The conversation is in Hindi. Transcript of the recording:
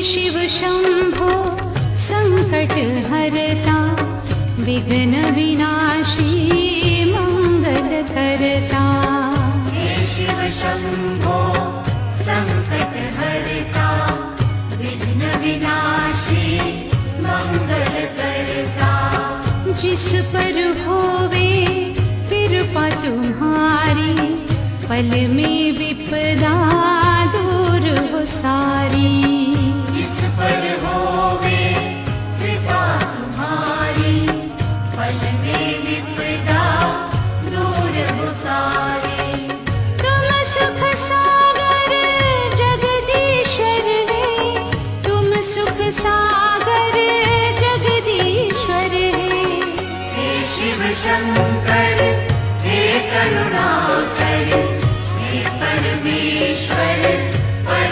शिव शंभो संकट हरता विघ्न विनाशी मंगल करता। हे शिव शंभो संकट हरता विघ्न विनाशी मंगल करता। जिस पर होवे कृपा तुम्हारी पल में विपदा दूर हो सारी। जिस पर होवे कृपा तुम्हारी पल में विपदा दूर हो सारी। तुम सुख सागर जगदीश्वर है, तुम सुख सागर जगदीश्वर है। हे शिव शंकर हे करुणाकर